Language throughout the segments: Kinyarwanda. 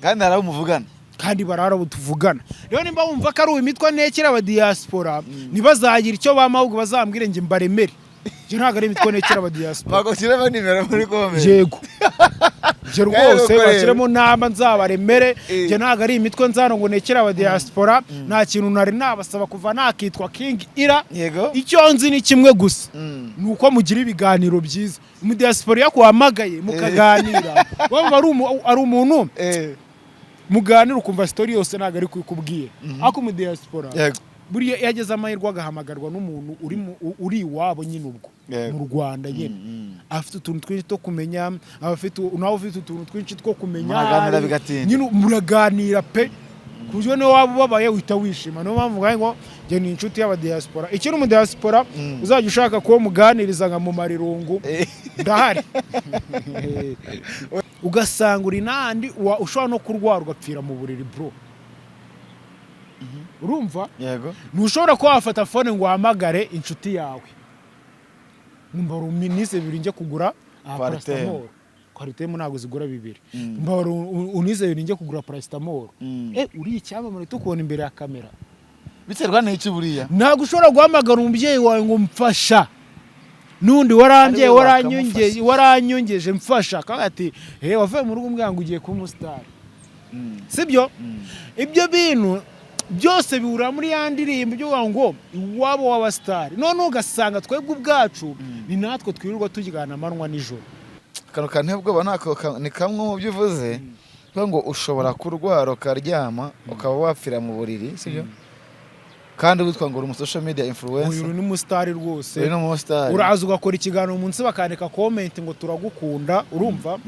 kandi harabo muvugana kandi barara butuvugana rero nimba wumva ko ari imitwa nekera aba diaspora nibazagira icyo bamahubwo bazambwire nge mbaremere je ntago ari imitwa nekera aba diaspora bagoshyiremo nimero muri comment yego je rwose bashyiremo namba nzabaremere je ntago ari imitwe nzano ngo nekera aba diaspora nta kintu nari nabasaba kuva nakitwa King Ira yego icyo nzi ni kimwe gusa nuko mugira ibiganiro byiza mu diaspora yakuhamagaye mukaganira waba ari umuntu muganira ukumva story yose ntago ari kukubwiye ako mu diaspora buriya yageze amahirwe agahamagarwa n'umuntu uri iwabo nyine ubwo mu Rwanda nyine afite utuntu twinshi two kumenya nawe ufite utuntu twinshi two kumenya nyine muraganira pe kuburyo niyo waba ubabaye uhita wishima niyo mpamvu ngo njye ni inshuti y'aba diaspora iki ni mu diaspora uzajya ushaka kuba muganiriza nka mu marirungu ndahari ugasanga uri nandi ushobora no kurwara ugapfira mu buriri bro urumva yego ntushobora kuba wafata phone ngo uhamagare inshuti yawe mba ruminise bibiri njye kugura paracetamol kwaritemo ntago zigura bibiri mba unize bibiri njye kugura paracetamol uri icyamamare tukubona imbere ya kamera biterwa n'iki buriya ntago ushobora guhamagara umubyeyi wawe ngo mfasha nundi waranyongeje mfasha kandi ati wavuye mu rugo mbwangu ugiye kuba umustar sibyo ibyo bintu byose bihura muri ya ndirimbo byo ngo iwabo w'abastar none ugasanga twebwe ubwacu ni natwe twirirwa tugigana amanwa nijoro kano kantebwo nako ni kamwe mu byo uvuze ngo ushobora kurwara ukaryama ukaba wapfira mu buriri sibyo kandi witwa ngo uri mu social media influencer uyu ni umustar rwose uri n'umustar uraza ugakora ikiganiro munsi bakandika comment ngo turagukunda urumva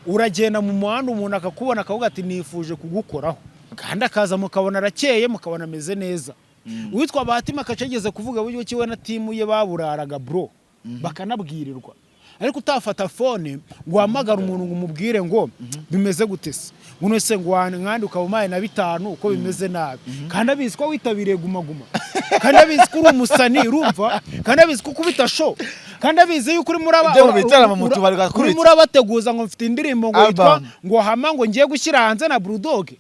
uragenda mu muhanda umuntu akakubona akavuga ati nifuje kugukoraho kandi akaza mukabona arakeye mukabona ameze neza witwa Batima kacegeze kuvuga buryo kiwe na timu ye baburaraga bro bakanabwirirwa ariko utafata phone ngo hamagara umuntu ngo umubwire ngo bimeze gutese uno se ngo nkandi ukabumaye na 5 uko bimeze nabi kandi abizi ko witabiriye guma kandi abizi ko uri umusani urumva kandi abizi ko kubita show kandi abizi yuko uri murabateguza ngo mfite indirimbo ngo yitwa ngo hama ngo ngiye gushyira hanze na Bulldog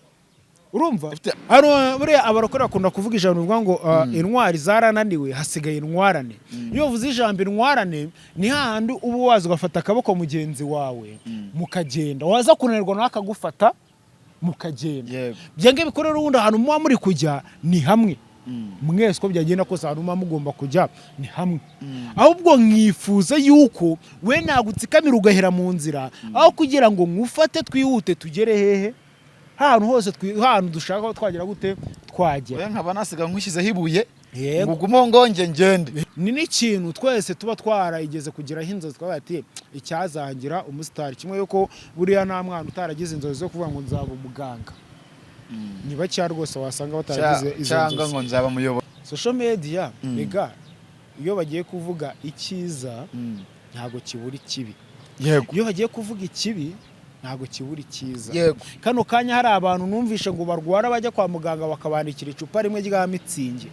urumva buriya abarokora akunda kuvuga ijambo bivuga ngo intwari zarananiwe hasigaye intwarane iyo uvuze ijambo intwarane ni hahandi uba waza ugafata akaboko mugenzi wawe mukagenda waza kunanirwa nawe akagufata mukagenda byenge bikorera ubundi ahantu muba muri kujya ni hamwe mwese ko byagenda kose ahantu muba mugomba kujya ni hamwe ahubwo mwifuza yuko we nagutsikamira ugahera mu nzira aho kugira ngo ngufate twihute tugere hehe hantu hose hantu dushaka ko twagira gute twagera nkaba nasiga nkushyizeho ibuye ngugumo ngonge ngende ni n'ikintu twese tuba twarayigeze kugiraho inzozi twabaye ati icyazangira umustar kimwe yuko buriya nta mwana utaragize inzozi zo kuvuga ngo nzaba umuganga niba cya rwose wasanga bataragize izo cyangwa ngo nzaba muyobozi social media rega iyo bagiye kuvuga icyiza ntago kibura ikibi iyo bagiye kuvuga ikibi ntago kibura icyiza kano kanya hari abantu numvishe ngo barwara bajya kwa muganga bakabandikira icupa rimwe rya mitsingi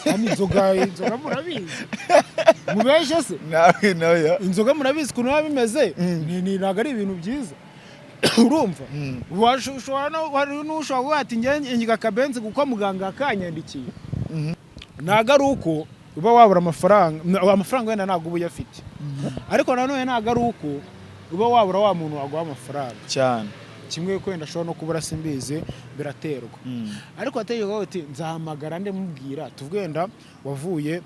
inzoga murabizi mubeshe se inzoga murabizi ukuntu biba bimeze ntago ari ibintu byiza urumva n'ushobora kuvuga ati ngiga akabenzi kuko muganga akanyandikiye ntago ari uko uba wabura amafaranga wenda ntago uba uyafite ariko nanone ntago ari uko uba wabura wa muntu waguha amafaranga cyane kimwe kwenda ashobora no kubura simbize biraterwa ariko ategeka uti nzahamagara nde mubwira tuvwenda wavuye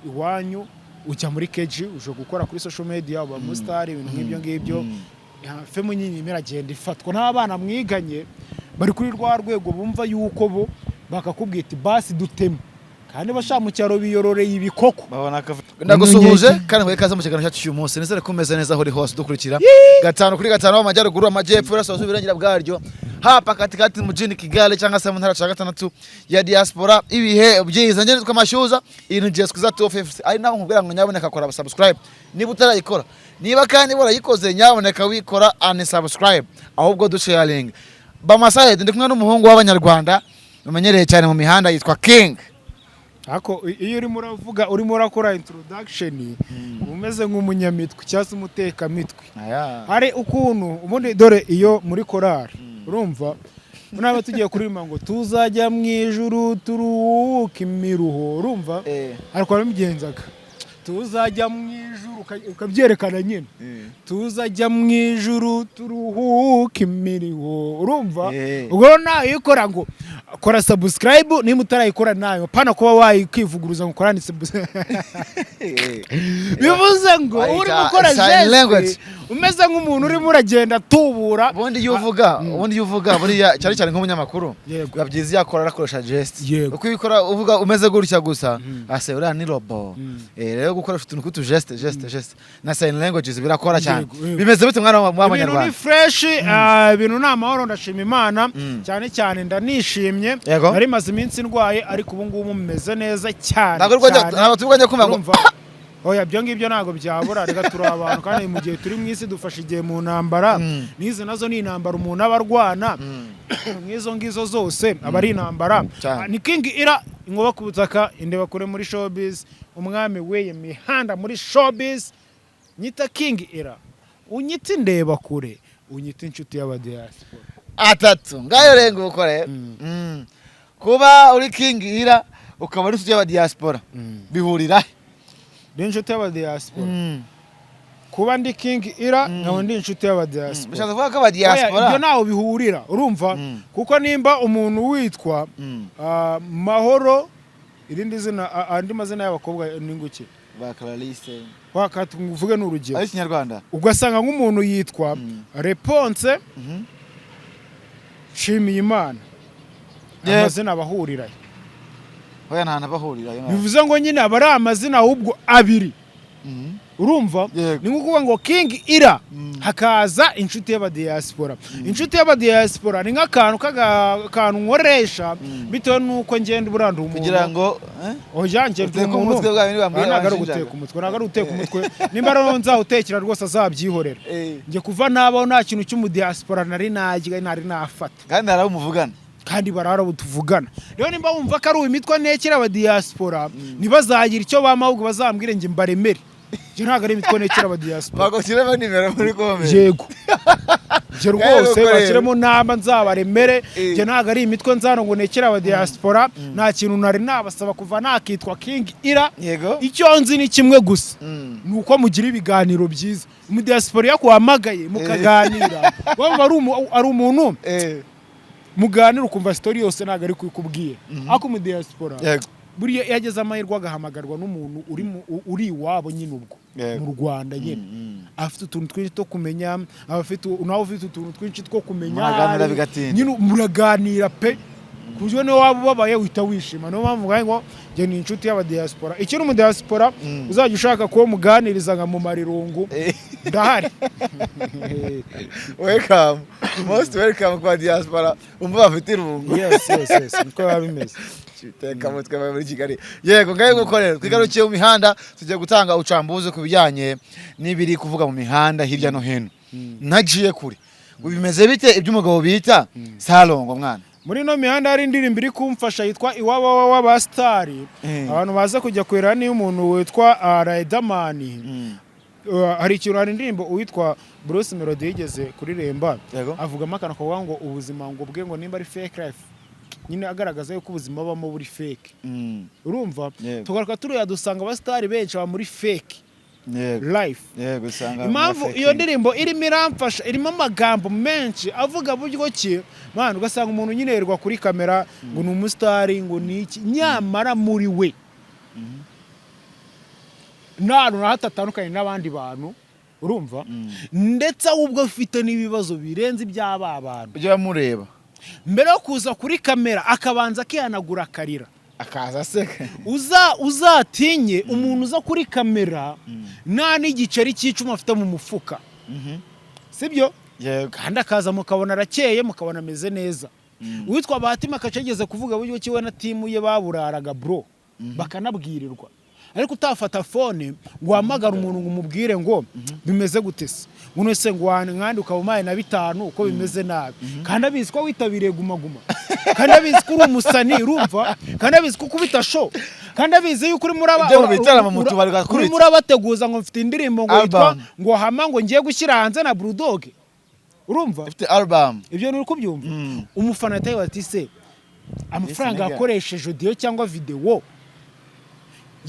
iwanyu ujya muri keji uje gukora kuri social media uba mustar ibintu ngibyo femu nyinyi miragenda ifatwa n'abana mwiganye bari kuri rwa rwego bumva yuko bo bakakubwira iti basi duteme kandi basha mu cyaro biyororeye ibikoko babona ndagusuhuje kandi ngo ikaze mu kiganiro cyacu cy'umunsi nizere ko meze neza hori hose dukurikira 5 kuri 5 w'amajyaruguru amajyepfo irasoza ubirangira bwaryo hapa katikati mujini Kigali cyangwa se mu ntara ya 6 ya diaspora ibihe byiza ngene twamashyuza ibintu je skuza to fifth ari naho nkubwira ngo nyaboneka kora subscribe niba utarayikora niba kandi warayikoze nyaboneka wikora unsubscribe ahubwo dusharing bamasayede ndi kumwe n'umuhungu w'abanyarwanda umenyereye cyane mu mihanda yitwa King. Ako iyo urimo urakora introduction umeze nk'umunyamitwe cyangwa umuteka mitwe hari ukuntu ubundi dore iyo muri korari urumva naba tugiye kuririmba ngo tuzajya mu ijuru turuhuke imiruho urumva ariko baramugenzaga tuzajya mu ijuru ukabyerekana nyine tuzajya mu ijuru turuhuke imiruho urumva ubwo nawe ikora ngo kora subscribe niba utarayikora nayo pana kuba wayikivuguruza ngo korane bivuze ngo uri gukora geste umeze nk'umuntu urimo uragenda tubura ubundi iyo uvuga buriya cyane cyane nk'umunyamakuru biba byiza yakora arakoresha geste uko ubikora uvuga umeze gutya gusa ase uriya ni robo rero gukoresha utuntu tw'utu geste na sign languages birakora cyane bimeze bite mwana w'abanyarwanda ibintu ni fresh ibintu ni amahoro ndashima Imana cyane cyane ndanishimye nari maze iminsi ndwaye ariko ubu ngubu mumeze neza cyane ntabwo tubwanye kumva oya byo ngibyo ntago byabura reka turi abantu kandi mu gihe turi mwisi dufashe igihe mu ntambara nize nazo ni intambara umuntu abarwana mwizo ngizo zose abari intambara ni King Ira ingoba ku butaka indeba kure muri showbiz umwami weye mihanda muri showbiz nyita King Ira unyita indeba kure unyita inshuti y'abadiaspora atatu ngayo renga ukore kuba uri King Ira ukaba uri inshuti y'abadiaspora bihurira inshuti y'abadiaspora kuba ndi King Ira nkaba ndi inshuti y'abadiaspora bishatse kuvuga ko abadiaspora ibyo naho bihurira urumva kuko nimba umuntu witwa Mahoro irindi zina andi mazina y'abakobwa ninguke ba Clarisse wakatuvuge n'urugero ari Kinyarwanda ugasanga nk'umuntu yitwa Reponse Shimiyimana amazina abahurira oya nta nabahurira bivuze ngo nyine abari amazina ahubwo abiri urumva ni nkuko ngo King Ira hakaza inshuti y'abadiaspora inshuti y'abadiaspora ni nk'akantu nkoresha bitewe nuko ngenda buranda umuntu kugira ngo oya ngenda umuntu nagara guteka umutwe nimba ronza utekera rwose azabyihorera nge kuva nabaho nta kintu cy'umudiaspora nari nafata kandi araho muvugana kandi barara butuvugana rero nimba wumva ko ari imitwa nekera abadiaspora nibazagira icyo bamahubwo bazambwire nge mbaremere je ntago ari imitwa nekera abadiaspora bagoshyiremo nimero muri comment yego je rwose bashyiremo namba nzabaremere je ntago ari imitwa nzano ngo nekera abadiaspora nta kintu nari nabasaba kuva nakitwa King Ira icyo nzi ni kimwe gusa nuko mugira ibiganiro byiza umudiaspora yakuhamagaye mukaganira waba ari umuntu muganira ukumva story yose naga ari kukubwiye ako mu diaspora buriya yageze amahirwe agahamagarwa n'umuntu uri iwabo nyine ubwo mu Rwanda nyine afite utuntu twinshi two kumenya afite utuntu twinshi two kumenya nyine muraganira pe kuburyo niyo waba ubabaye uhita wishima niyo mpamvu ngo njye ni inshuti y'abadiaspora ikintu mu diaspora uzajya ushaka kuba muganiriza nka mu marirungu ndahari welcome most welcome kwa diaspora umva bafite irungu yes niko babimeze teka mutwe muri Kigali yego ngaye gukorera twigarukiye mu mihanda tujye gutanga ucambuze ku bijyanye n'ibiri kuvuga mu mihanda hirya no hino nagiye kure bimeze bite iby'umugabo bita Salongo mwana muri no mihanda hari indirimbo iri kumfasha yitwa iwaba w'abastari abantu baza kujya kwera ni umuntu witwa Riderman hari ikintu hari indirimbo witwa Bruce Melody yigeze kuririmba avugamo akana ko ngo ubuzima ngo bwe ngo nimba ari fake life nyine agaragaza yuko ubuzima bamo buri fake urumva tugaruka turiya dusanga abastari benshi ba muri fake life impamvu iyo ndirimbo irimo iramfasha irimo amagambo menshi avuga buryo ki man ugasanga umuntu nyine yerwa kuri kamera ngo ni umustar ngo ni iki nyamara muri we nta hatatandukanye n'abandi bantu urumva ndetse ahubwo ufite n'ibibazo birenze iby'aba bantu ujya mureba mbere yo kuza kuri kamera akabanza akihanagura akarira akaza seka uzatinye umuntu uza kuri kamera nta n'igiceri cy'icuma afite mu mufuka sibyo kandi akaza mukabona arakeye mukabona ameze neza uwitwa Batima akacegeze kuvuga buryo kiwe na timu ye baburaraga bro bakanabwirirwa ariko utafata phone ngo hamagara umuntu ngo umubwire ngo bimeze gutese umuntu wese ngo nkandi ukaba na 5 uko bimeze nabi kandi abizi ko witabiriye guma kandi abizi ko uri umusani urumva kandi abizi ko kubita show kandi abizi yuko uri murabateguza ngo mfite indirimbo ngo yitwa ngo hama ngo ngiye gushyira hanze na Bulldog urumva ifite album ibyo uri kubyumva umufana yataye ati se amafaranga yakoresheje audio cyangwa video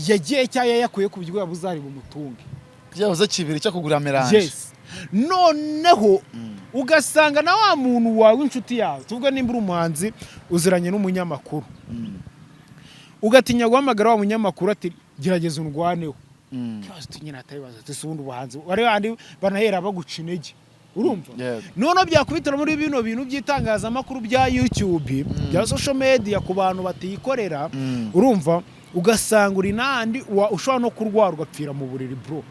yagiye cyaya yakuye ku buryo yabuzari mu mutunge byavuze kibiri cyo kugura melange yes noneho ugasanga na wa muntu wawe inshuti yawe tuvuga nimba uri umuhanzi uziranye n'umunyamakuru ugatinya guhamagara wa munyamakuru ati gerageza undwaneho kibazo tunyine atabibaza ati subundi ubuhanzi bari bandi banahera baguca intege urumva none byakubitira muri bino bintu by'itangazamakuru bya YouTube bya social media ku bantu batiyikorera urumva ugasanga uri nandi ushobora no kurwara ugapfira mu buriri bro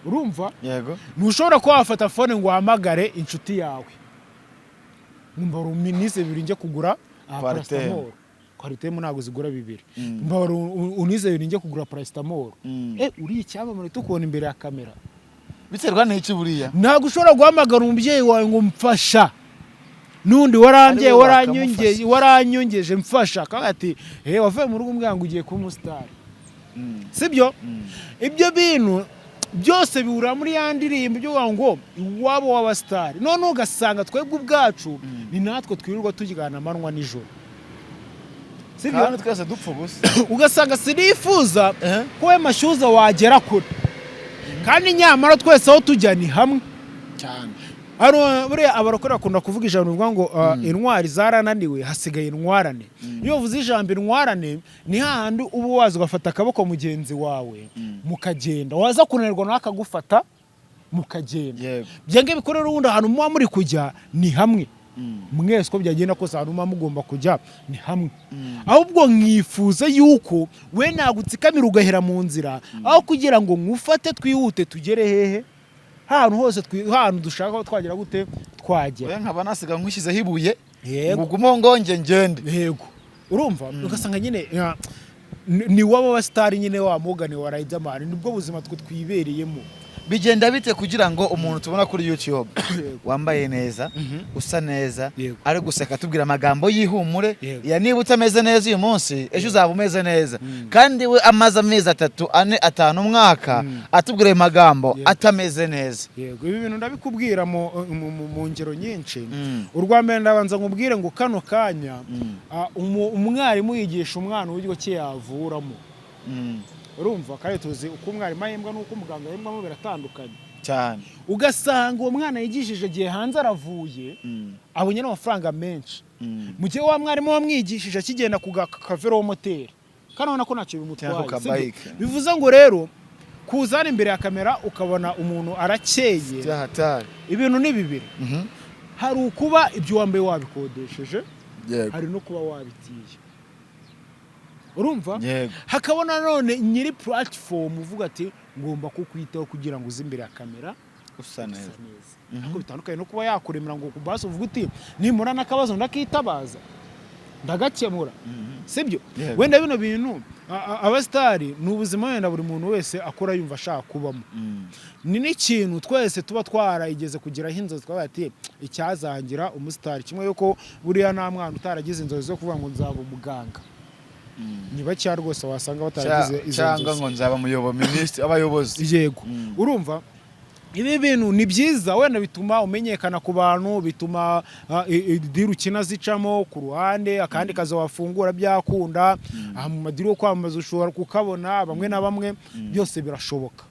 urumva yego ntushobora kuba wafata phone ngo uhamagare inshuti yawe ngumva ruminise bibiri nje kugura paracetamol kwaritemo ntago zigura bibiri mbara unize bibiri nje kugura paracetamol uri icyamamare tukubona imbere ya kamera biterwa n'iki buriya ntago ushobora guhamagara umubyeyi wawe ngo mfasha nundi waranyongeje mfasha kandi wavuye mu rugo umwango ugiye kuba umustar sibyo ibyo bintu byose bihura muri ya ndirimbo byo ngo iwabo w'abastar none ugasanga twebwe ubwacu ni natwe twirirwa tugigana amanwa nijoro sibyo kandi twese dupfa ubusa ugasanga sinifuza ko we mashyuza wagera kure kandi nyamara twese aho tujya ni hamwe cyane buriya abarokora akunda kuvuga ijambo rivuga ngo intwari zarananiwe hasigaye intwarane iyo uvuze ijambo intwarane ni hahandi uba waza ugafata akaboko mugenzi wawe mukagenda waza kunanirwa nawe akagufata mukagenda byange bikorera ubundi ahantu muba muri kujya ni hamwe mwese ko byagenda kose ahantu muba mugomba kujya ni hamwe ahubwo mwifuza yuko we nagutsikamira ugahera mu nzira aho kugira ngo ngufate twihute tugere hehe hantu hose hantu dushaka ko twagira gute twagera nkaba nasiga nkwishyizeho ibuye ngugumo ngonge ngende yego urumva ugasanga nyine ni waba bastar nyine wa Morgan wa Riderman nibwo buzima twe twibereyemo bigenda bite kugira ngo umuntu tubona kuri YouTube wambaye neza usa neza ari guseka tubwira amagambo yihumure ya niba utameze neza uyu munsi ejo uzaba umeze neza kandi we amaze amezi 3 4 5 umwaka atubwira amagambo atameze neza yego ibi bintu ndabikubwira mu ngero nyinshi urwambere ndabanza ngubwire ngo kano kanya umwarimu yigisha umwana uburyo cye yavuramo urumva kandi tuzi uko umwarimu ahembwa n'uko umuganga ahembwamo biratandukanye cyane ugasanga uwo mwana yigishije gihe hanze aravuye abonye n'amafaranga menshi mu gihe wa mwarimu wamwigishije akigenda ku kavero moteri kandi ubona ko ntacyo bimutwaye bivuze ngo rero kuzana imbere ya kamera ukabona umuntu arakeye ibintu ni bibiri hari ukuba ibyo wambaye wabikodesheje hari no kuba wabitiye urumva hakabona none nyiri platform uvuga ati ngomba kukwitaho kugira ngo uze imbere ya kamera usa neza nako bitandukanye no kuba yakuremera ngo kubasa uvuga uti nimura nakabazo ndakitabaza ndagakemura sibyo wenda bino bintu abastari n'ubuzima wenda buri muntu wese akora yumva ashaka kubamo ni n'ikintu twese tuba twarayigeze kugiraho inzozi twabaye ati icyazangira umustar kimwe yuko buriya nta mwana utaragize inzozi zo kuvuga ngo nzaba umuganga niba cya rwose wasanga bataragize izo cyangwa ngo nzaba minisitiri abayobozi yego urumva ibi bintu ni byiza wenda bituma umenyekana ku bantu bituma dirukina zicamo ku ruhande akandi kaza wafungura byakunda mu madiri yo kwamamaza ushobora kukabona bamwe na bamwe byose birashoboka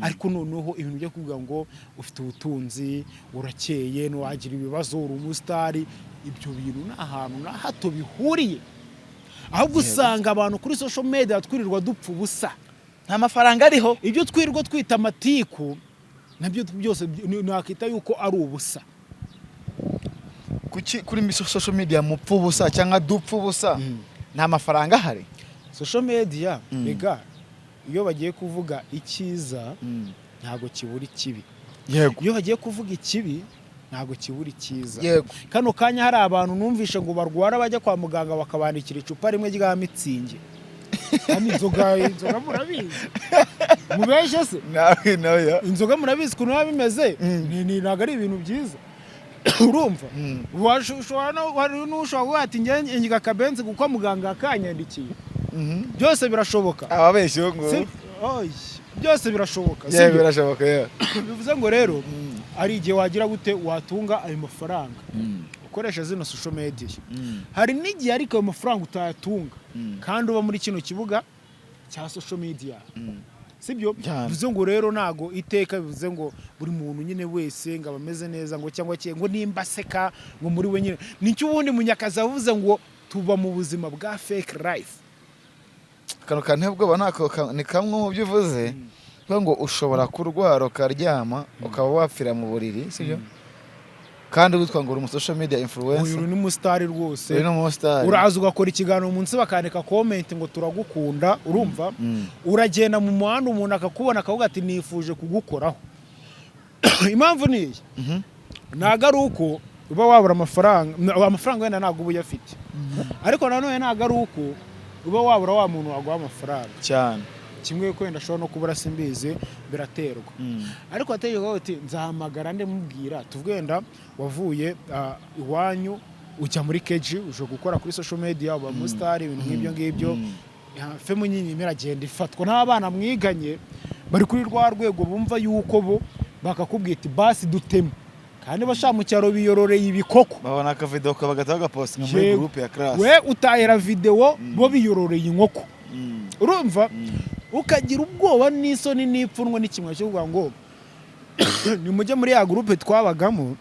ariko noneho ibintu byo kuvuga ngo ufite ubutunzi urakeye ntiwagira ibibazo uri umusitari ibyo bintu ni ahantu na hato bihuriye ahubwo usanga abantu kuri social media twirirwa dupfa ubusa nta mafaranga ariho ibyo twirirwa twita amatiku nabyo byose nakita yuko ari ubusa kuri social media mupfa ubusa cyangwa dupfa ubusa nta mafaranga ahari social media rega iyo bagiye kuvuga icyiza ntago kibura ikibi iyo bagiye kuvuga ikibi ntago kibura icyiza kano kanya hari abantu numvishe ngo barwara bajya kwa muganga bakabandikira icupa rimwe rya mitsingi inzoga murabizi mubeshe se inzoga murabizi kuntu biba bimeze ntago ari ibintu byiza urumva ushobora kuba ati ngiga akabenzi kuko muganga akanyandikiye byose birashoboka ababeshye ngo byose birashoboka birashoboka bivuze ngo rero ari igihe wagira gute watunga ayo mafaranga ukoresha zino social media. Hari n'igihe ariko ayo mafaranga utayatunga kandi uba muri kino kibuga cya social media. Sibyo bivuze ngo rero nago iteka bivuze ngo buri muntu nyine wese ngo abameze neza ngo cyangwa ngo nimba seka ngo muri we nyine nicyo ubundi munyakazi avuze ngo tuba mu buzima bwa fake life. Kano kantu bwoba nako ni kamwe mu byo uvuze ngo ushobora kurwara ukaryama ukaba wapfira mu buriri sibyo kandi witwa ngo uri mu social media influencer uyu ni umustar rwose uri no umustar uraza ugakora ikiganiro munsi bakandika comment ngo turagukunda urumva uragenda mu muhanda umuntu akakubona akavuga ati nifuje kugukoraho impamvu ni iyi naga ari uko uba wabura amafaranga wenda ntago uba yafite ariko nanone naga ari uko uba wabura wa muntu waguha amafaranga cyane kimwe ko wenda ashobora no kubura simbizi biraterwa ariko ategeko ati nzahamagara ndemubwira tuvugenda wavuye iwanyu ujya muri keji uje gukora kuri social media uba mu star ibintu ngibyo femu nyinyi miragenda ifatwa n'abana mwiganye bari kuri rwa rwego bumva yuko bo bakakubwira ati basi duteme kandi basha mu cyaro biyororeye ibikoko babona aka video kabagata gapost muri group ya class we utahera video bo biyororeye inkoko urumva ukagira ubwoba n'isoni n'ipfunwe n'ikimwe cyo kuvuga ngo ni mujye muri ya groupe twabagamo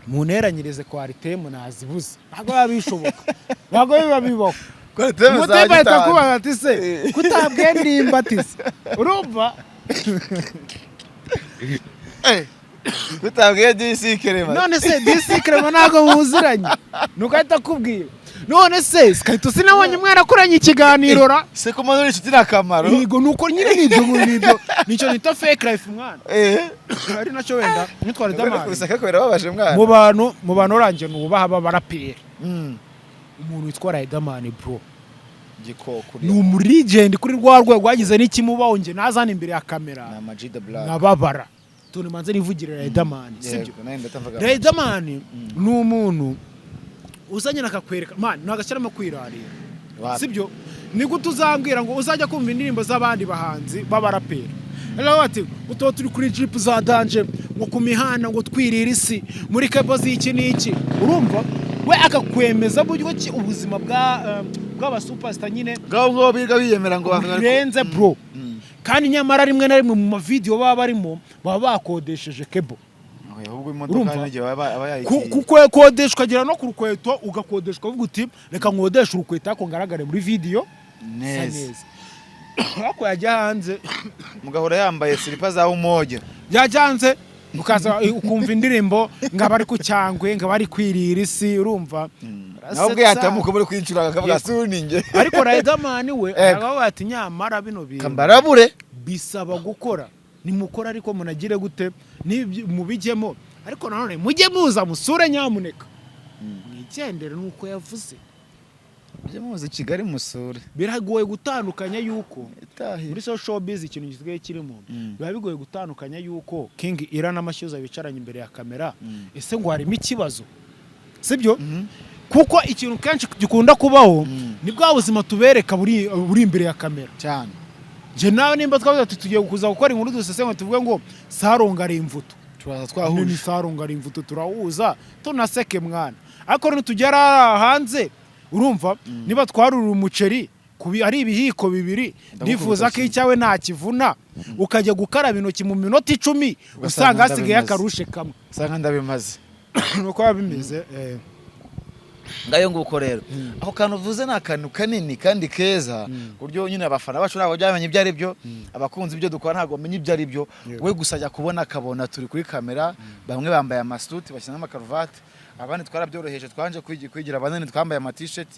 muneranyirize kwa ritemu nazibuze ntago babishoboka ntago biba bibaho Muteba atakubaza ati se kutabwe ndimbatise urumva kutabwe disikere none se disikere ntago muziranye nukahita kubwira none se skayito sinabonye mwarakoranye ikiganiro ra se ko manuri inshuti nakamaro yego nuko nyine nibyo nico nita fake life mwana ari nacyo wenda nitwara damari kubisaka kwera babaje mwana mu bantu oranje nubaha babarapera umuntu witwara Riderman bro gikoko ni umurigend kuri rwa rwego rwagize n'ikimubaho nge nazana imbere ya kamera na Majida Black nababara tone manze nivugire Riderman sibyo Riderman ni umuntu uzanye nakakwereka man nagashyiramo kwirarira sibyo ni gute uzambwira ngo uzajya kumva indirimbo z'abandi bahanzi babarapera Hello ati uto turi kuri jeep za danger ngo kumihana ngo twirira isi muri kebo z'iki n'iki urumva we akakwemeza buryo ki ubuzima bw'aba superstar nyine ngo biga biyemera ngo barenze bro kandi nyamara rimwe na rimwe mu mavideo baba barimo baba bakodesheje kebo ahubwo imodoka n'ije aba yayikiye kuko kodeshwa kagira no ku rukweto ugakodeshwa uvuga uti reka nkodesha urukweto ako ngaragare muri video neza ako yajya hanze mugahora yambaye slipa za umoja yajyanze ukaza ukumva indirimbo ngaba ari ku cyangwe ngaba ari kwirira isi urumva nabwo yatamuko muri kwincura akavuga suninge ariko Riderman we agaho ati nyamara bino bintu kambarabure bisaba gukora nimukora ariko munagire gute mubijyemo ariko nanone mujye muza musure nyamuneka mwigendere nuko yavuze mujye muza Kigali musure biragoye gutandukanya yuko muri social biz ikintu gisigaye kirimo biba bigoye gutandukanya yuko King Ira n'amashyuza bicaranye imbere ya kamera ese ngo harimo ikibazo sibyo kuko ikintu kenshi gikunda kubaho ni bwa buzima tubereka buri imbere ya kamera cyane je nawe nimba twavuze tugiye kuza gukora inkuru dusesengwe tuvuge ngo saronga ari imvuto turaza twahuje ni saronga ari imvuto turahuza tunaseke mwana ariko nitugera hanze urumva niba twarura umuceri ari ibihiko bibiri nifuza ko icyawe nta kivuna ukajya gukaraba intoki mu minota 10 usanga hasigaye akarushe kamwe usanga ndabimaze nuko babimeze ngayo nguko rero aho kantu uvuze nakantu kanini kandi keza buryo nyine abafana bacu nabo byamenye ibyo ari byo abakunzi ibyo dukora ntago bamenye ibyo ari byo we gusajya kubona akabona turi kuri kamera bamwe bambaye amasuti bashyira amakaruvati abandi twarabyoroheje twanje kwigira abandi twambaye ama t-shirt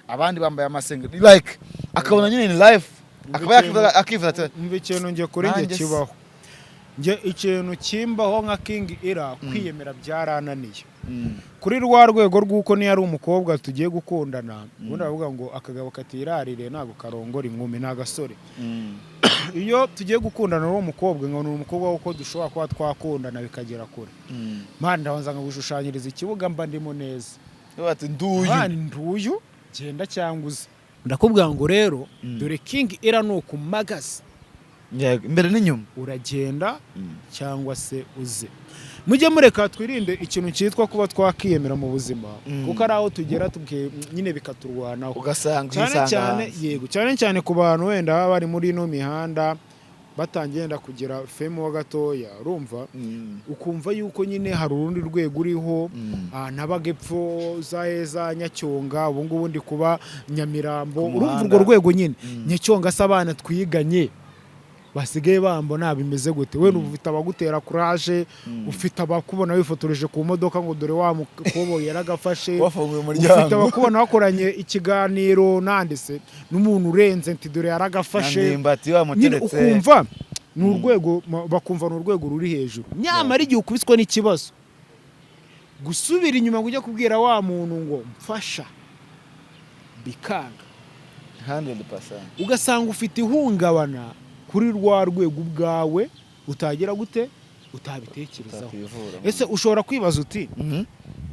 abandi bambaye amasengeri like akabona nyine in life akaba akivuza umva ikintu ngiye kuri nge kibaho nge ikintu kimbaho nka King Ira kwiyemera byarananiye kuri rwa rwego rw'uko ni ari umukobwa tugiye gukundana ubundi bavuga ngo akagabo katirarire nago karongora inkumi nagasore iyo tugiye gukundana n'uwo mukobwa ngo ni umukobwa uko dushobora kuba twakundana bikagera kure man ndabanza ngushushanyiriza ikibuga mba ndimo neza bati nduyu genda cyanguze ndakubwira ngo rero dore King Ira no kumagaza imbere n'inyuma uragenda cyangwa se uze mujye mureka twirinde ikintu cyitwa kuba twakiyemera mu buzima kuko ari aho tugera nyine bikaturwanaho ugasanga cyane cyane ku bantu wenda baba bari muri ino mihanda batangenda kugira fame wa gatoya urumva ukumva yuko nyine hari urundi rwego uriho nabagepfo za Nyacyonga ubu ngubu ndi kuba Nyamirambo urumva urwo rwego nyine Nyacyonga s'abana twiganye basigaye bambona bimeze gute we ufite abagutera courage ufite abakubona wifotoreje ku modoka ngo dore wa mukobo yaragafashe ufite abakubona bakoranye ikiganiro nandese n'umuntu urenze nti dore yaragafashe ukumva ni urwego bakumva ni urwego ruri hejuru nyamara igihe ukubiswe n'ikibazo gusubira inyuma ngo ujye kubwira wa muntu ngo mfasha bikanga 100% ugasanga ufite ihungabana kuri rwa rwego ubwawe utagira gute utabitekerezaho ese ushobora kwibaza uti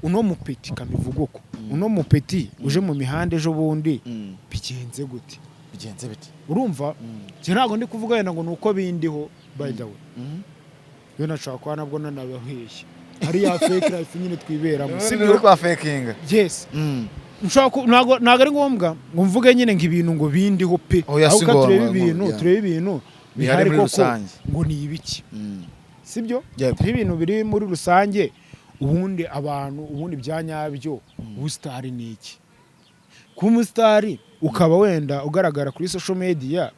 uno mupeti kamivuga uko uno mupeti uje mu mihanda ejo bundi bigenze gute urumva cyo ntago ndi kuvuga yenda ngo nuko bindiho by the way yo nashaka kwa nabwo nanabahishye ari ya fake life nyine twiberamo sibyo kwa fakinga yes ntago ari ngombwa ngo mvuge nyine ngibintu ngo bindiho pe aho turebe ibintu bihari koko ngo ni ibiki sibyo ibintu biri muri rusange ubundi abantu ubundi byanyabyo ubustari ni iki ku mustari ukaba wenda ugaragara kuri social media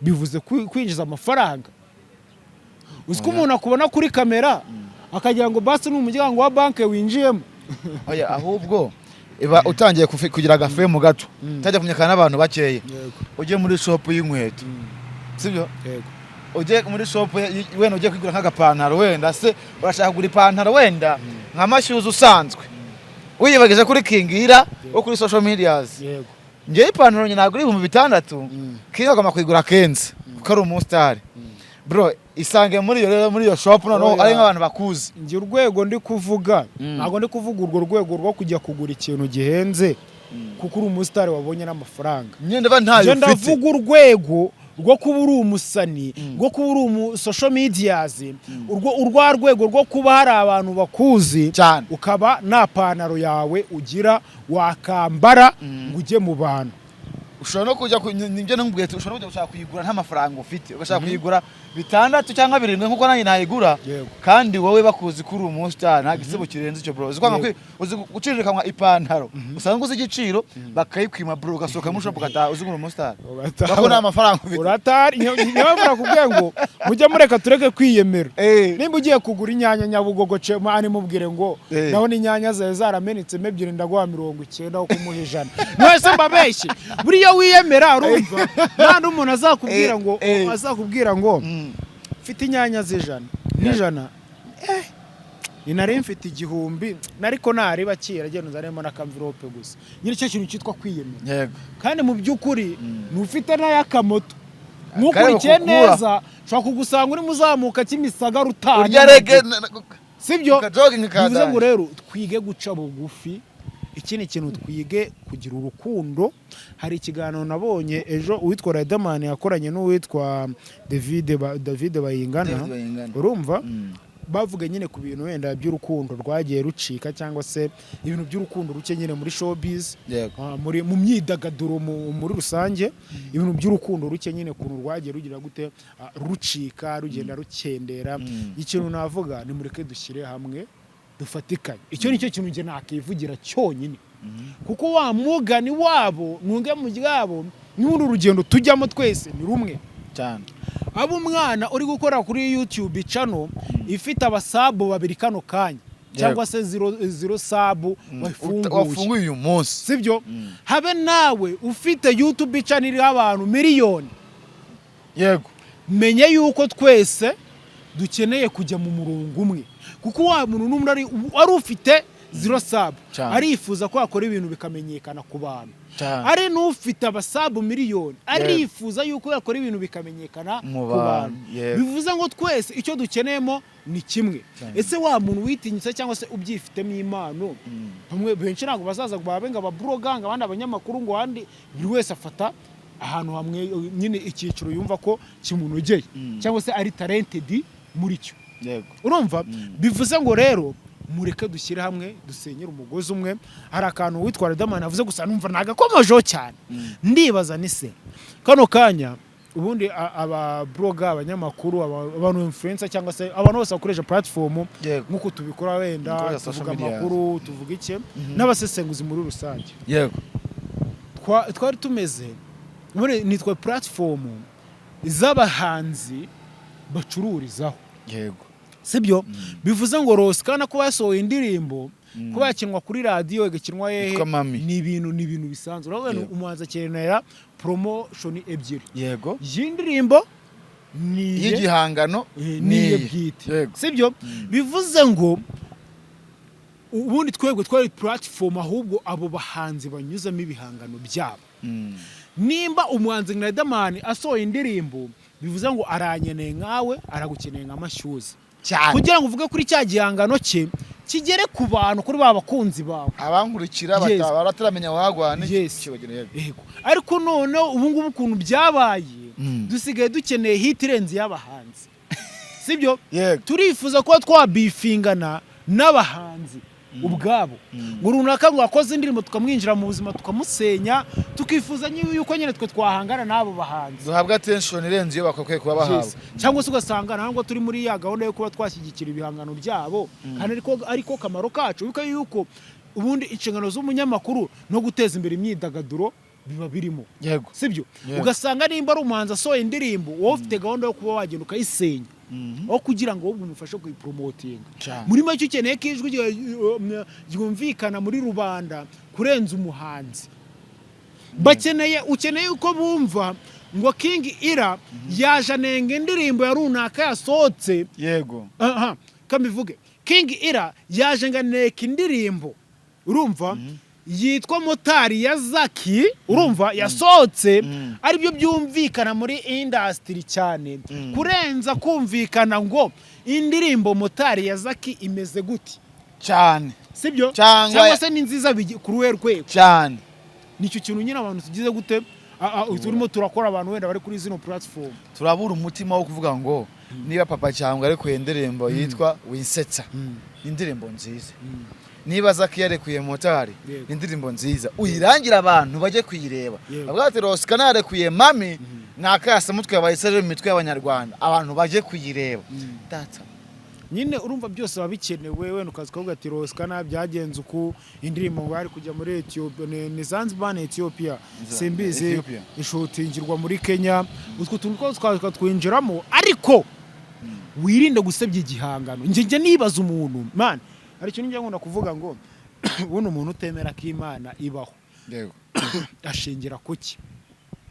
bivuze kwinjiza amafaranga uziko umuntu akubona kuri kamera akagira ngo basi n'umuryango wa banke winjiyemo oya ahubwo iba utangiye kugira agafe mu gato utajya kumenyekana n'abantu bakeye ujye muri shop y'inkweto sibyo ujye muri shop wenda ujye kwigura nk'agapantaro wenda se urashaka kugura ipantaro wenda nk'amashyuza usanzwe uyibageje kuri kingira wo kuri social medias ngiye ipantaro nyina nagura 6,000 kinga kama kwigura kenze kuko ari umustar bro isange muri iyo shop no ari nk'abantu bakuzi ngi urwego ndi kuvuga ntago ndi kuvuga urwo rwego rwo kujya kugura ikintu gihenze kuko uri umustar wabonye n'amafaranga nyenda ntayo ndavuga urwego rwo kuba uri umusani rwo kuba uri social medias urwa rwego rwo kuba hari abantu bakuzi ukaba nta pantaro yawe ugira wakambara ngo ujye mu bantu ushobora no kujya nibyo nkubwiye ushobora kujya gushaka kuyigura nta mafaranga ufite ugashaka kuyigura 6 cyangwa 7 nkuko nanjye nayigura kandi wowe bakuzi kuri umustar nta gisebo kirenze icyo bro uzi gucirika nka ipantaro usanga uzi igiciro bakayikwima bro ugasoka muri shop gata uzi kuri umustar bako nta mafaranga ufite uratari niyo kubwiye ngo mujye mureka tureke kwiyemera nimba ugiye kugura inyanya Nyabugogo cemani mubwire ngo naho ni inyanya zawe zaramenetse mebyire ndaguha 90 aho kumuhijana mwese mbabeshye buriya wiyemera urumva nandi umuntu azakubwira ngo mfite inyanya z'ijana ninari mfite 1000 nariko nari bakira genda uzaremo na kamvirope gusa nyine cyo kintu cyitwa kwiyemera kandi mu byukuri nufite na yakamoto nkukurikiye neza shaka kugusanga uri muzamuka kimisagara utanga urya rege sibyo bivuze ngo rero twige guca bugufi ikindi kintu twige kugira urukundo hari ikiganiro nabonye ejo uwitwa Riderman yakoranye n'uwitwa David Bayingana urumva bavuga nyine ku bintu wenda by'urukundo rwagiye rucika cyangwa se ibintu by'urukundo ruke nyine muri showbiz mu myidagaduro muri rusange ibintu by'urukundo ruke nyine kuntu rwagiye rugira gute rucika rugenda rukendera ikintu navuga ni mureke dushyire hamwe dufatikanye icyo nicyo kintu nge nakivugira cyonyine kuko wa mugani wabo nunge mu ryabo n'uru rugendo tujyamo twese ni rumwe cyane abo mwana uri gukora kuri YouTube channel ifite abasabu babiri kano kanya cyangwa se zero sabu wafunguye uyu munsi sibyo habe nawe ufite YouTube channel iriho abantu miliyoni yego menye yuko twese dukeneye kujya mu murongo umwe kuko wa muntu n'umwe ari ufite zero sub arifuza ko akora ibintu bikamenyekana ku bantu ari n'ufite abasabu miliyoni arifuza yuko yakora ibintu bikamenyekana ku bantu bivuze ngo twese icyo dukeneyemo ni kimwe ese wa muntu witinyitse cyangwa se ubyifitemo impano bamwe benshi ntabwo bazaza babe ngo ababloganga abandi abanyamakuru ngo handi buri wese afata ahantu hamwe nyine icyiciro yumva ko kimunogeye cyangwa se ari talented muri cyo urumva bivuze ngo rero mureke dushyire hamwe dusenyera umugozi umwe. hari akantu witwa Riderman avuze gusa numva nagakomojeho cyane ndibaza ni se kano kanya ubundi aba blogger abanyamakuru abantu influencer cyangwa se abantu bose bakoresha platform nkuko tubikora wenda tuvuga amakuru tuvuga iki n'abasesenguzi muri rusange yego twari tumeze muri nitwa platform z'abahanzi bacururizaho yego sibyo bivuze ngo Roskana kuba yasohoye indirimbo kuba yakinwa kuri radio igakinwa yehe ni ibintu bisanzwe urabona umuhanzi akenera promotion ebyiri yego y'indirimbo ni y'igihangano ni bwite sibyo bivuze ngo ubundi twebwe twari platform ahubwo abo bahanzi banyuzamo ibihangano byabo nimba umuhanzi Riderman asohoye indirimbo bivuze ngo aranyeneye nkawe aragukeneye nk'amashyuza kugira ngo uvuge kuri cya gihangano cye kigere ku bantu kuri babakunzi bawe abankurikira bataramenya wagwana yego ariko none ubu ngubu ukuntu byabaye dusigaye dukeneye hit irenze y'abahanzi sibyo turifuza ko twabifingana n'abahanzi ubwabo ngo runaka ngo akoze indirimbo tukamwinjira mu buzima tukamusenya tukifuza yuko nyine twe twahangana n'abo bahanzi duhabwa attention irenze iyo bakwiye kuba bahawe cyangwa se ugasanga ntabwo turi muri ya gahunda yo kuba twashyigikira ibihangano byabo kandi ariko kamaro kacu biko yuko ubundi inshingano z'umunyamakuru no guteza imbere imyidagaduro biba birimo sibyo ugasanga nimba ari umuhanzi asohoye indirimbo wowe ufite gahunda yo kuba wagenda ukayisenya aho kugira ngo wowe umufashe kuyipromotinga muri make ukeneye ko ijwi ryumvikana muri rubanda kurenza umuhanzi ukeneye uko bumva ngo King Ira yaje anenga indirimbo ya runaka yasohotse yego kamivuge King Ira yaje nganeka indirimbo urumva yitwa Motari ya Zaki urumva yasohotse ari byo byumvikana muri industry cyane kurenza kumvikana ngo indirimbo Motari ya Zaki imeze guti cyane sibyo cyangwa se ni nziza ku rwego cyane nicyo kintu nyine abantu tugize gute turimo turakora abantu wenda bari kuri zino platform turabura umutima wo kuvuga ngo niba papa cyangwa ariko indirimbo yitwa Winsetsa indirimbo nziza niba Zaki yarekuye Motari indirimbo nziza uyirangira abantu baje kuyireba abwate Roskana yarekuye Mami nakasa mutwe yabayiseje mu mitwe y'abanyarwanda abantu baje kuyireba data nyine urumva byose babikenewe we nukazi kavuga ati Roskana byagenze uku indirimbo ngo ari kujya muri Ethiopia ni Zanzibar na Ethiopia simbizi ishutingirwa muri Kenya utwo tuntu ko twinjiramo ariko wirinde gusebya igihangano nje nibaza umuntu man ari cyo njye nkunda kuvuga ngo ubuno umuntu utemera ko Imana ibaho yego ashingira kuki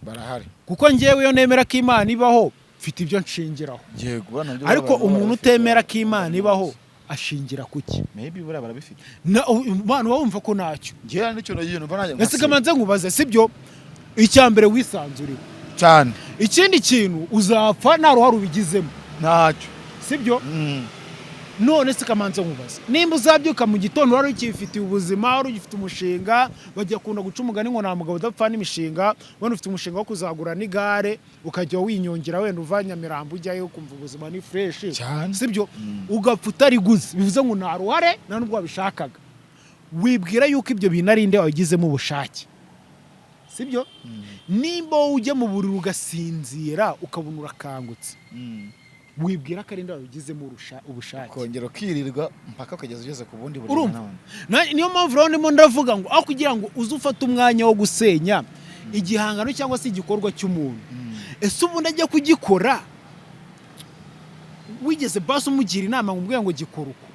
barahari kuko ngewe yo nemera ko Imana ibaho mfite ibyo nshingiraho yego ariko umuntu utemera ko Imana ibaho ashingira kuki maybe bura barabifite abantu bumva ko nacyo ngewe nicyo numva nanjye nasigamanze ngubaze sibyo icyambere wisanzuriwe cyane ikindi kintu uzapfa nta ruhare ubigizemo ntacyo sibyo none se kamanze nkubaza nimba uzabyuka mu gitondo wari ukifitiye ubuzima wari ugifite umushinga bajya kunda guca umugani ngo nta mugabo udapfa n'imishinga wari ufite umushinga wo kuzagura n'igare ukajya winyongera wenda uva Nyamirambo ujyayo kumva ubuzima ni fresh sibyo ugapfa utariguze bivuze ngo nta ruhare nta nubwo wabishakaga wibwira yuko ibyo bintu ari nde wabigizemo ubushake sibyo nimba ujya mu buriri ugasinzira ukabona urakangutse wibwira ko ari nda wabigizemo ubushake kongera kirirwa mpaka kugeza ugeze ku bundi buri niyo mpamvu rero ndimo ndavuga ngo aho kugira ngo uzufate umwanya wo gusenya igihangano cyangwa se igikorwa cy'umuntu ese ubundi ajya kugikora wigeze basi umugira inama ngo ngo gikora uko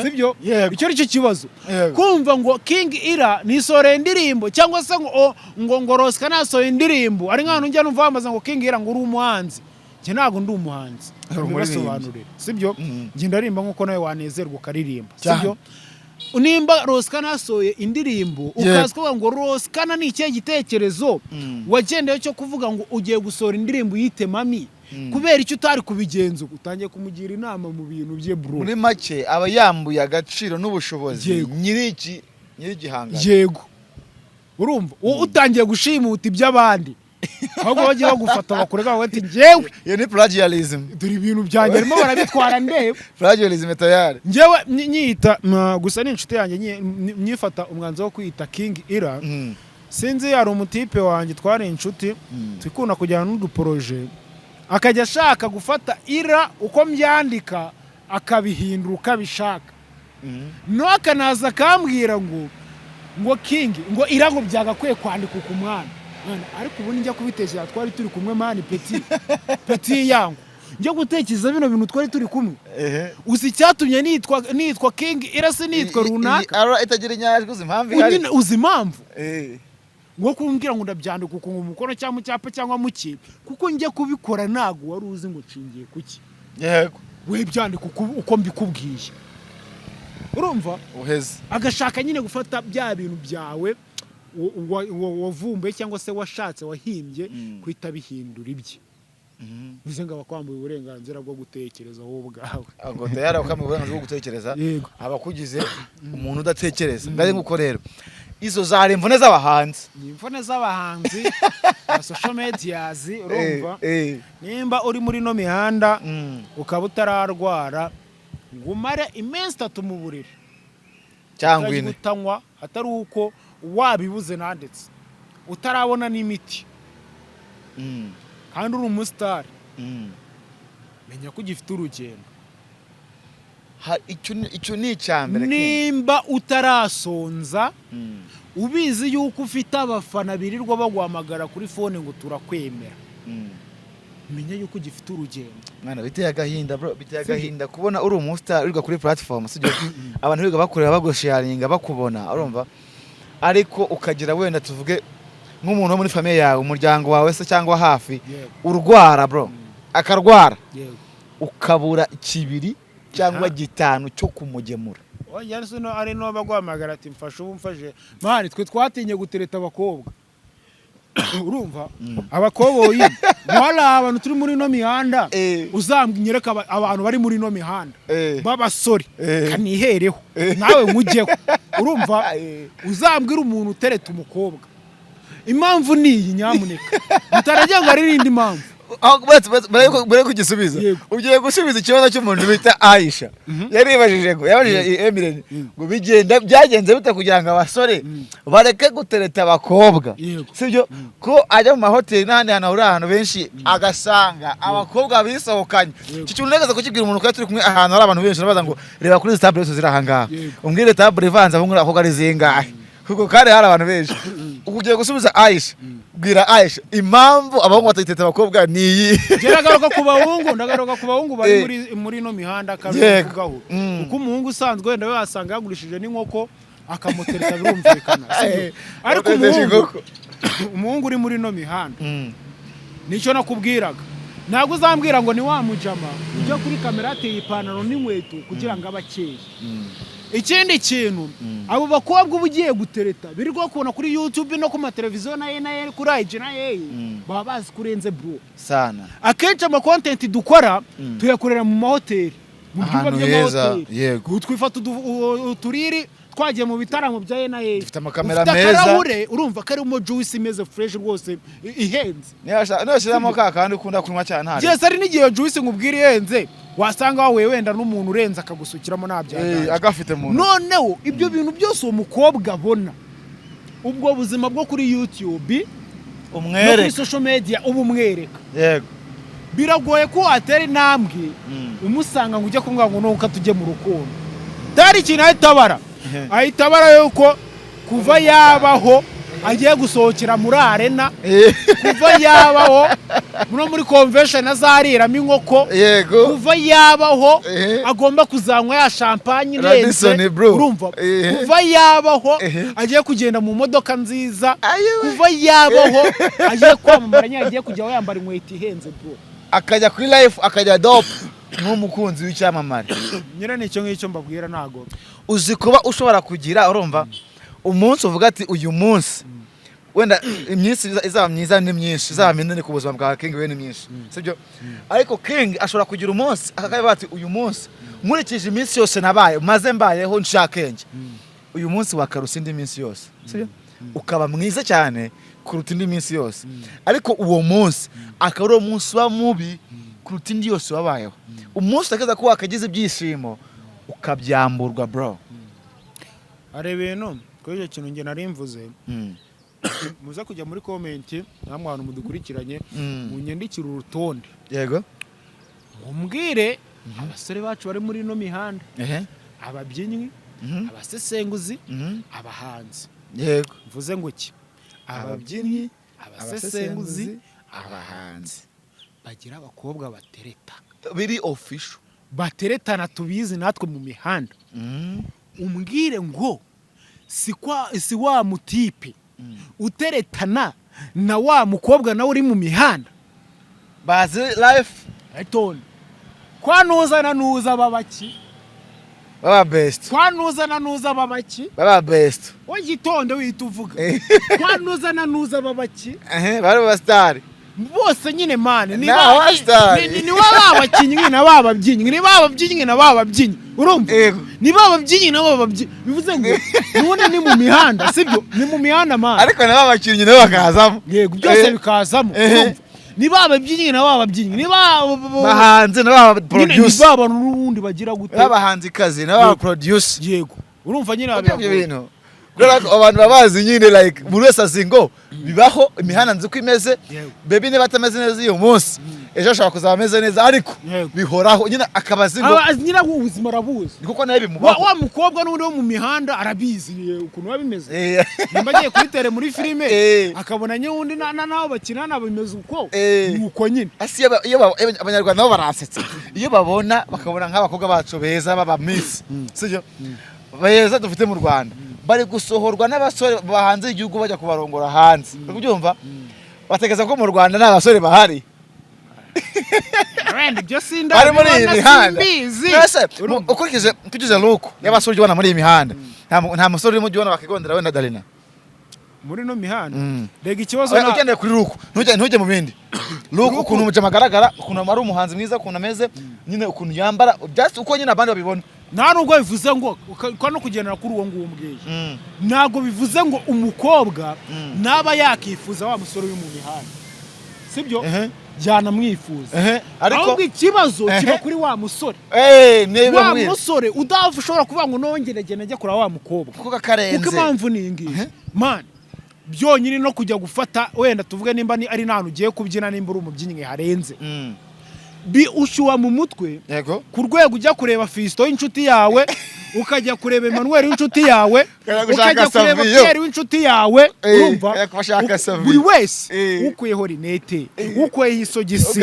sibyo icyo ari cyo kibazo kumva ngo King Ira nisoreye indirimbo cyangwa se ngo Roskana yasohoye indirimbo ari nk'ahantu njya numva bamaze ngo King Ira ngo uri umuhanzi nje ntago ndi umuhanzi bibasobanurire sibyo nje ndarimba nkuko nawe wanezerwa ukaririmba sibyo nimba Roskana yasohoye indirimbo ukazwa ngo Roskana ni ikihe gitekerezo wagendeye cyo kuvuga ngo ugiye gusohora indirimbo yite Mami kubera icyo utari kubigenza utangiye kumugira inama mu bintu bye bro muri make aba yambuye agaciro n'ubushobozi nyiri gihangano yego urumva utangiye gushimuta iby'abandi ahubwo bagiye bagufata bakurega bati njyewe iyo ni plagiarism dore ibintu byanjye arimo barabitwara ndebe plagiarism tayari njyewe nyita gusa ni inshuti yanjye nyifata umwanzo wo kwita King Ira sinzi yari umutipe wanjye twari inshuti tukunda kujyana n'uduporoje akajya ashaka gufata Ira uko mbyandika akabihindura ukabishaka no akanaza kambwira ngo King ngo Ira ngo byagakwiye kwandika ku mwana ariko ubu njya kubitekereza twari turi kumwe mani peti yangu njya gutekereza bino bintu twari turi kumwe uzi cyatumye nitwa King Ira se nitwa runaka ara itagira inyajwi uzimpamvu ihari uzi impamvu ngo kumbwira ngo ndabyandika uko ngo mukono cyangwa mu cyapa cyangwa mu ki kuko njye kubikora nago wari uzi ngo nshingiye kuki yego we byandika uko mbikubwiye urumva uheze agashaka nyine gufata bya bintu byawe wavumbuye cyangwa se washatse wahimbye kwita bihindura ibye bize ngo abakwambuye uburenganzira bwo gutekereza wowe ubwawe ago tayari abakwambuye uburenganzira bwo gutekereza abakugize umuntu udatekereza ngaze nguko rero izo zari imvune z'abahanzi imvune z'abahanzi na social medias urumva nimba uri muri no mihanda ukaba utararwara ngumare iminsi 3 mu buriri cyangwa ine utanywa atari uko wabibuze nandetse utarabona n'imiti kandi uri umustar menya ko ugifite urugendo icyo ni icyambere nimba utarasonza ubizi yuko ufite abafana birirwa bagwamagara kuri phone ngo turakwemera menya yuko ugifite urugendo mwana biteye agahinda bro biteye agahinda kubona uri umustar uriga kuri platform sibyo abantu biga bakorera bagosharinga bakubona urumva ariko ukagira wenda tuvuge nk'umuntu wo muri famille yawe umuryango wawe se cyangwa hafi urwara bro akarwara ukabura ikibiri cyangwa gitanu cyo kumugemura oya sino ari no bagwamagara ati mfashe ubumfashe mani twe twatinye gutereta abakobwa urumva abakoboyi wala abantu turi muri no mihanda uzambwireka abantu bari muri no mihanda babasore kanihereho nawe mujeho urumva uzambwira umuntu utereta umukobwa impamvu ni iyi nyamuneka mutarajya ngo ari rindi mpamvu bare kugisubiza ugiye gusubiza ikibazo cy'umuntu bita Aisha yaribajije ngo yabajije Emile ngo bigenda byagenze bita kugira ngo abasore bareke gutereta abakobwa sibyo ko ajya mu mahoteli n'ahandi hantu uri ahantu benshi agasanga abakobwa bisohokanye iki kintu nagaza kukibwira umuntu ko turi kumwe ahantu hari abantu benshi nabaza ngo reba kuri table zose ziri ahangaha umbwire table ivanze abungura abakobwa ari zingahe kuko kare hari abantu benshi ugiye gusubiza Aisha bwira Aisha impamvu abahungu batiteta abakobwa niyi geragaruka ku bahungu bari muri no mihanda kavugaho uko umuhungu usanzwe wenda we asanga yagurishije n'inkoko akamutereka birumvikana ariko umuhungu uri muri no mihanda nicyo nakubwiraga ntago uzambwira ngo ni wa mujama ujya kuri kamera ateye ipantaro n'inkweto kugira ngo abakeye ikindi kintu abo bakobwa ubugiye gutereta birirwa kubona kuri YouTube no ku mateleviziyo na kuri IG na baba bazi kurenze bro sana akenshi ama content dukora tuyakorera mu mahoteli mu byumba by'amahoteli yego twifata uturiri twagiye mu bitaramo bya dufite amakamera meza urumva ko ari mo juice imeze fresh rwose ihenze nashiramo kandi ukunda kunywa cyane hari yes ari n'igihe juice ngubwira ihenze wasanga wawe wenda n'umuntu urenza akagusukiramo nabyaga agafite mu noneho ibyo bintu byose uwo mukobwa abona ubwo buzima bwo kuri YouTube umwereka kuri social media ubumwereka yego biragoye ko atera intambwe umusanga ngo ujye kumwa ngo nuko tujye mu rukundo dari kintu ahitabara yuko kuva yabaho agiye gusohokera muri arena kuva yabaho muri convention azariramo inkoko kuva yabaho agomba kuzanywa ya champagne irenze urumva kuva yabaho agiye kugenda mu modoka nziza kuva yabaho agiye kwamamara nyagiye kujya yambara inkweto ihenze bro akajya kuri life akajya dope nk'umukunzi w'icyamamare nyira nicyo ngicyo mbabwira nago uzi kuba ushobora kugira urumva umunsi uvuga ati uyu munsi wenda imyinsi izaba myiza ni myinshi izaba minini ku buzima bwa King we ni myinshi sibyo ariko King ashobora kugira umunsi akakaye ati uyu munsi nkurikije iminsi yose nabaye maze mbayeho nshakenge uyu munsi wakarusa indi minsi yose sibyo ukaba mwiza cyane kuruta indi minsi yose ariko uwo munsi akaba ari umunsi wa mubi kuruta indi yose wabayeho umunsi utakeza ko wakagize ibyishimo ukabyamburwa bro ari ibintu kuri icyo kintu nge nari mvuze muza kujya muri komenti namwe abantu mudukurikiranye munyandikire urutonde yego mumbwire abasore bacu bari muri ino mihanda ababyinnyi abasesenguzi abahanzi yego mvuze ngo ki ababyinnyi abasesenguzi abahanzi bagira abakobwa batereta biri official bateretana tubizi natwe mu mihanda umbwire ngo si wa mutipe uteretana na wa mukobwa nawe uri mu mihanda bazi life etone kwanuzana nuza babaki baba best kwanuzana nuza babaki baba best ogitonde wituvuga kwanuzana nuza babaki bari ba star bose nyine mane ni babakinnyi na bababyinnyi ni bababyinnyi na bababyinnyi urumva ni bababyinnyi na bababyinnyi bivuze ngo none ni mu mihanda sibyo ni mu mihanda mane ariko na babakinnyi nabo bakazamo yego byose bikazamo urumva ni bababyinnyi na bababyinnyi ni bahanze na baba producer ni baba n'urundi bagira gute bahanze kazi na baba producer yego urumva nyine abyo abantu babazi nyine like buri wese azingo bibaho imihanda nzi ko imeze baby ne batameze neza iyo munsi ejo ashaka kuzaba ameze neza ariko bihoraho nyine akabazingo nyina ubuzima arabuzi kuko naye bimubaho wa mukobwa n'undi wo mu mihanda arabizi ukuntu babimeze nimba agiye kwitere muri filime akabona nyundi naho bakinana bimeze uko nyine asi abanyarwanda nabo barasetsa iyo babona bakabona nk'abakobwa bacu beza baba miss sibyo beza dufite mu Rwanda bari gusohorwa n'abasore bahanze igihugu bajya kubarongora hanze kubyumva bategeza ko mu Rwanda n'abasore bahari Rand byo sinda bari muri iyi mihanda ese ukurikije look y'abasore ubona muri iyi mihanda nta musore urimo ubona bakigondera wenda Darina muri no mihanda rega ikibazo na ugendeye kuri look ntujye mu bindi look ukuntu umuje magaragara ukuntu ari umuhanzi mwiza ukuntu ameze nyine ukuntu yambara just uko nyine abandi babibona nta nubwo bivuze ngo kwa no kugendera kuri uwo nguwo mbwiye ntago bivuze ngo umukobwa naba yakifuza wa musore uri mu mihanda sibyo jyana mwifuza ariko ikibazo kiba kuri wa musore wa musore udashobora kuvuga ngo nongerege najya kuri wa mukobwa kuko karenze kuko impamvu ningi man byonyine no kujya gufata wenda tuvuge nimba ari nta ugiye kubyina nimba uri umubyinnyi harenze ushyuha mu mutwe ku rwego ujya kureba Fisto w'inshuti yawe ukajya kureba Emmanuel w'inshuti yawe ukajya kureba Pierre w'inshuti yawe urumva buri wese ukuyeho rinete ukuyeho isogisi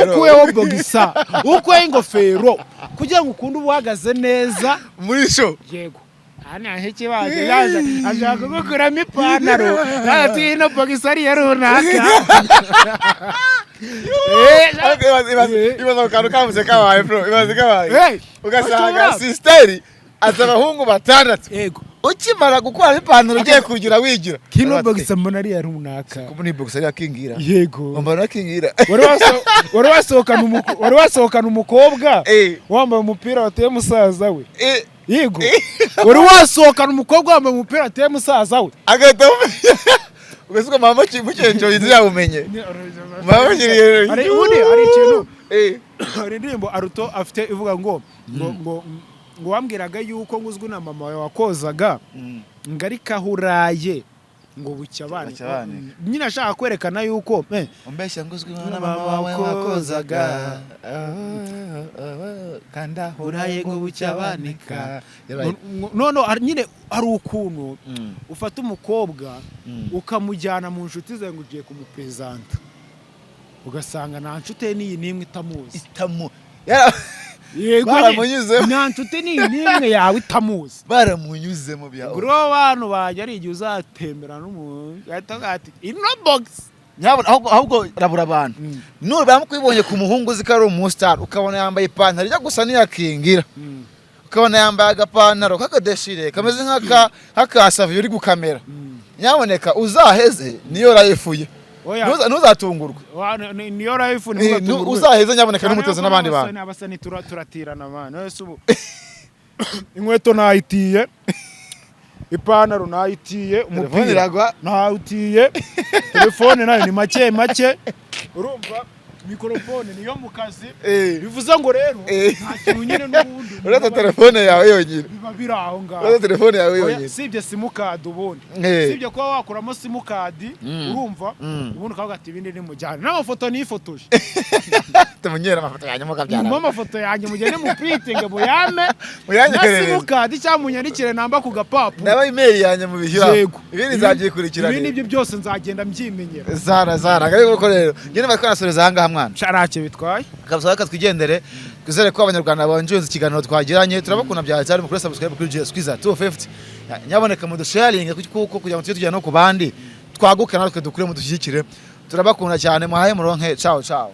ukuyeho bogisa ukuyeho ingofero kugira ngo ukunde uhagaze neza muri show yego ana heke baje ashaka gukuramo ipantaro ati ino bogisa ari runaka ibaza kantu kavuze kabaye bro ibaza kabaye ugasanga sisteri azabahungu batandatu yego ukimara gukora ipantaro ugiye kugira wigira kino bogisa mbona ari runaka kumuni bogisa ari akingira yego mbona akingira wari wasohokana umukobwa wambaye umupira wateye musaza we yego wari wasohokana umukobwa wambaye umupira wateye musaza we agahita ugasubwa mama mukenjo yizira umenye mama kiriye ari ikintu ari ndimbo aruto afite ivuga ngo wambwiraga yuko nguzwe na mama wawe wakozaga ngari kahuraye ngo bucyabane nyina ashaka kwerekana yuko umbeshya nguzwe na mama wawe wakozaga kanda huraye ngo bucyabanika none nyine ari ukuntu ufata umukobwa ukamujyana mu nshuti zawe ngo ugiye kumupresenta ugasanga nta nshuti n'iyi nimwe itamuzi yego nta nshuti n'iyi nimwe yawe itamuzi baramunyuze mu byawe bro abantu bajya ari igihe uzatembera n'umuntu ahita ati ino box ahubwo rabura abantu none bamukwibonye ku muhungu uzi ko ari umustar ukabona yambaye ipantaro ijya gusa n'iyakingira ukabona yambaye agapantaro k'akadeshire kameze nk'akasaviyo uri gukamera nyaboneka uzaheze niyo rayifuye ntuzatungurwe niyo rayifu uzaheze nyaboneka n'umuteze n'abandi bantu abasani turatirana abana wese ubu inkweto nayitiye ipantaro nayitiye, telefone umupira iragwa, nayitiye, telefone nayo ni make make, urumva mikrofone niyo mu kazi, bivuze ngo rero nta kintu nyine n'ubundi uretse telefone yawe yonyine biba biri aho ngaho, uretse telefone yawe yonyine, sibye simukadi ubundi, sibye kuba wakuramo simukadi, urumva ubundi ukavuga ati ibindi ni mujyane n'amafoto nifotoje, tumunyera amafoto yanyu mukabyara, mu mafoto yanyu mugende mu printing muyame na simukadi cyangwa munyandikire namba ku gapapu, naba email yanyu mubishyira, ibindi nzabyikurikirana, ibindi ibyo byose nzagenda mbyimenyera, zara ariko rero ngene batwanasoreza hanga mwana carake bitwaye kabisa, twigendere twizere ko abanyarwanda banjunze ikiganiro twagiranye, turabakuna bya cyari mukuru subscribe kuri Squeezer 250, nyaboneka mu dusharing kuko kugira ngo tujye no ku bandi twaguke natwe dukure mu dushyikire, turabakunda cyane, muhaye muronke, ciao ciao.